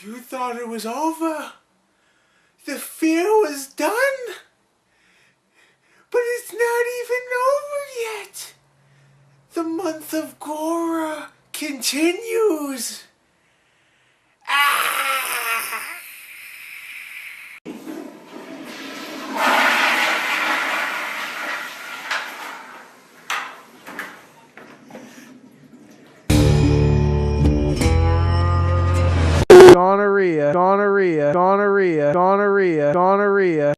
You thought it was over. The fear was done. But it's not even over yet. The month of Gorror continues. Ah! Gonorrhea, gonorrhea, gonorrhea, gonorrhea, gonorrhea.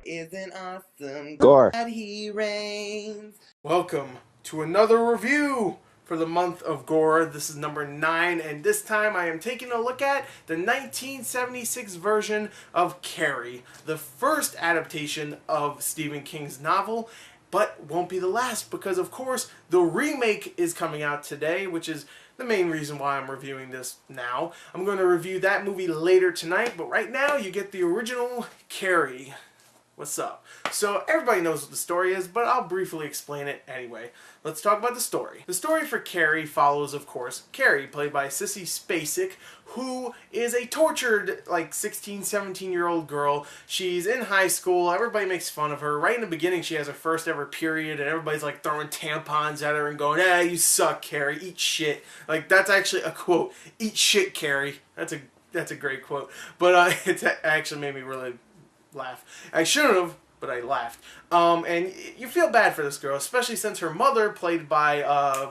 Isn't awesome. Gorror. God, he reigns. Welcome to another review for the month of Gorror. This is number 9, and this time I am taking a look at the 1976 version of Carrie, the first adaptation of Stephen King's novel, but won't be the last because, of course, the remake is coming out today, which is the main reason why I'm reviewing this now. I'm going to review that movie later tonight, but right now you get the original Carrie. What's up? So everybody knows what the story is, but I'll briefly explain it anyway. Let's talk about the story. The story for Carrie follows, of course, Carrie, played by Sissy Spacek, who is a tortured, like, 16, 17-year-old girl. She's in high school. Everybody makes fun of her. Right in the beginning, she has her first ever period, and everybody's, like, throwing tampons at her and going, "Ah, you suck, Carrie. Eat shit." Like, that's actually a quote. "Eat shit, Carrie." That's a great quote. But it actually made me really laugh. I shouldn't have, but I laughed. And you feel bad for this girl, especially since her mother, played by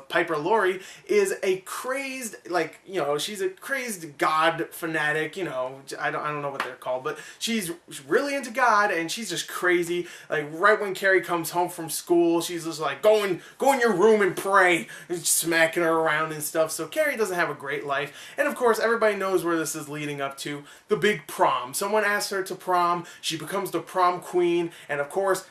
Piper Laurie, is a crazed, like, you know, she's a crazed God fanatic, you know, I don't know what they're called, but she's really into God, and she's just crazy. Like, right when Carrie comes home from school, she's just like, go in your room and pray, and smacking her around and stuff. So Carrie doesn't have a great life, and of course, everybody knows where this is leading up to: the big prom. Someone asks her to prom, she becomes the prom queen, and of course,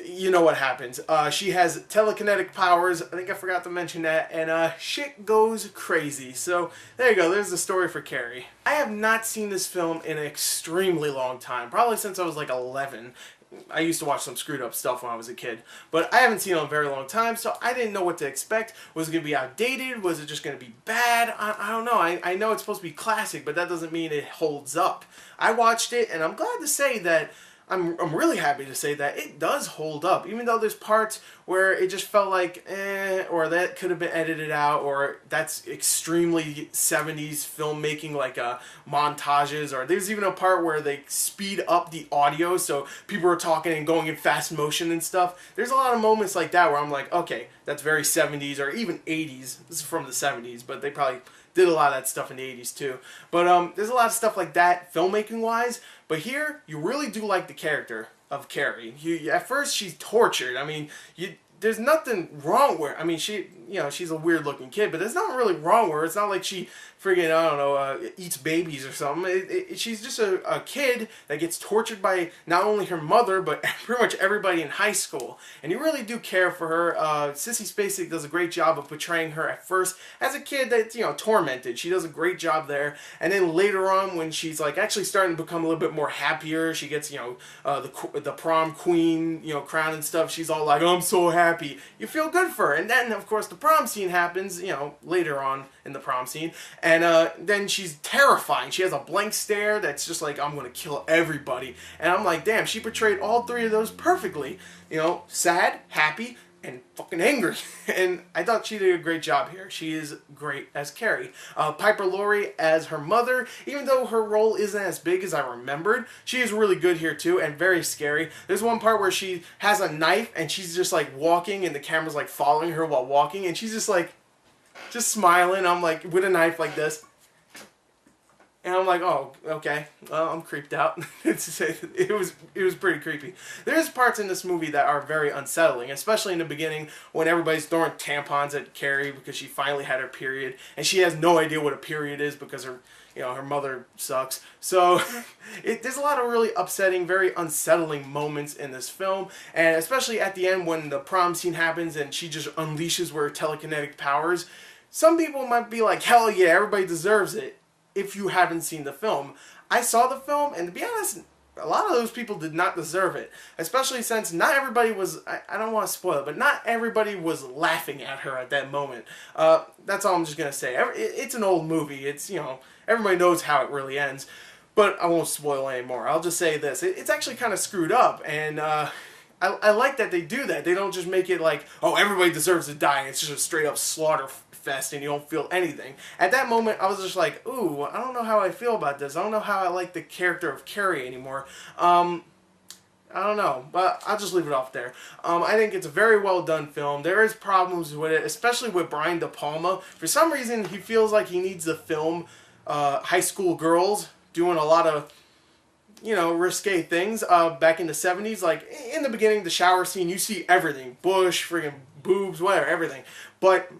you know what happens. She has telekinetic powers. I think I forgot to mention that. And shit goes crazy. So there you go. There's the story for Carrie. I have not seen this film in an extremely long time. Probably since I was like 11. I used to watch some screwed up stuff when I was a kid. But I haven't seen it in a very long time, so I didn't know what to expect. Was it going to be outdated? Was it just going to be bad? I don't know. I know it's supposed to be classic, but that doesn't mean it holds up. I watched it, and I'm glad to say that I'm really happy to say that it does hold up, even though there's parts where it just felt like, or that could have been edited out, or that's extremely 70s filmmaking, like montages, or there's even a part where they speed up the audio, so people are talking and going in fast motion and stuff. There's a lot of moments like that where I'm like, okay, that's very 70s, or even 80s. This is from the 70s, but they probably did a lot of that stuff in the 80s too. But there's a lot of stuff like that, filmmaking-wise. But here, you really do like the character of Carrie. At first, she's tortured. I mean, there's nothing wrong with her. I mean, she's a weird-looking kid, but there's nothing really wrong with her. It's not like she friggin', I don't know, eats babies or something. She's just a kid that gets tortured by not only her mother, but pretty much everybody in high school. And you really do care for her. Sissy Spacek does a great job of portraying her at first as a kid that's, you know, tormented. She does a great job there. And then later on, when she's, like, actually starting to become a little bit more happier, she gets, you know, the prom queen, you know, crown and stuff. She's all like, "I'm so happy." You feel good for her. And then, of course, the prom scene happens, you know, later on in the prom scene. And then she's terrifying. She has a blank stare that's just like, "I'm going to kill everybody." And I'm like, damn, she portrayed all three of those perfectly. You know, sad, happy, and fucking angry. And I thought she did a great job here. She is great as Carrie. Piper Laurie as her mother, even though her role isn't as big as I remembered, she is really good here too, and very scary. There's one part where she has a knife, and she's just like walking, and the camera's like following her while walking, and she's just like, just smiling. I'm like, with a knife like this. And I'm like, oh, okay, well, I'm creeped out. It was pretty creepy. There's parts in this movie that are very unsettling, especially in the beginning when everybody's throwing tampons at Carrie because she finally had her period, and she has no idea what a period is because her mother sucks. So there's a lot of really upsetting, very unsettling moments in this film, and especially at the end when the prom scene happens and she just unleashes her telekinetic powers. Some people might be like, hell yeah, everybody deserves it. If you haven't seen the film, I saw the film, and to be honest, a lot of those people did not deserve it, especially since not everybody was, I don't want to spoil it, but not everybody was laughing at her at that moment. That's all I'm just going to say. It's an old movie. It's, you know, everybody knows how it really ends. But I won't spoil any more. I'll just say this. It's actually kind of screwed up, and I like that they do that. They don't just make it like, oh, everybody deserves to die, and it's just a straight up slaughter fest, and you don't feel anything. At that moment, I was just like, ooh, I don't know how I feel about this. I don't know how I like the character of Carrie anymore. I don't know, but I'll just leave it off there. I think it's a very well done film. There is problems with it, especially with Brian De Palma. For some reason, he feels like he needs to film high school girls doing a lot of, you know, risque things back in the 70s. Like, in the beginning, the shower scene, you see everything. Bush, friggin' boobs, whatever, everything. But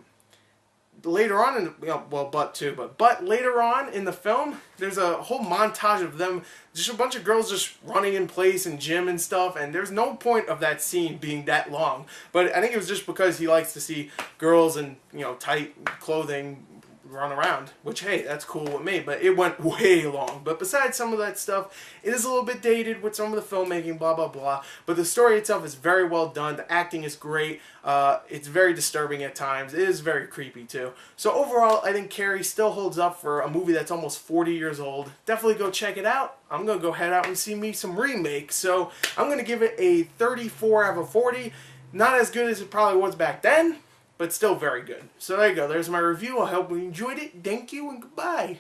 later on, but later on in the film, there's a whole montage of them, just a bunch of girls just running in place and gym and stuff, and there's no point of that scene being that long. But I think it was just because he likes to see girls in, you know, tight clothing run around, which, hey, that's cool with me, but it went way long. But besides some of that stuff, it is a little bit dated with some of the filmmaking, blah, blah, blah. But the story itself is very well done. The acting is great. It's very disturbing at times. It is very creepy, too. So overall, I think Carrie still holds up for a movie that's almost 40 years old. Definitely go check it out. I'm going to go head out and see me some remakes. So I'm going to give it a 34 out of 40. Not as good as it probably was back then, but still very good. So there you go. There's my review. I hope you enjoyed it. Thank you and goodbye.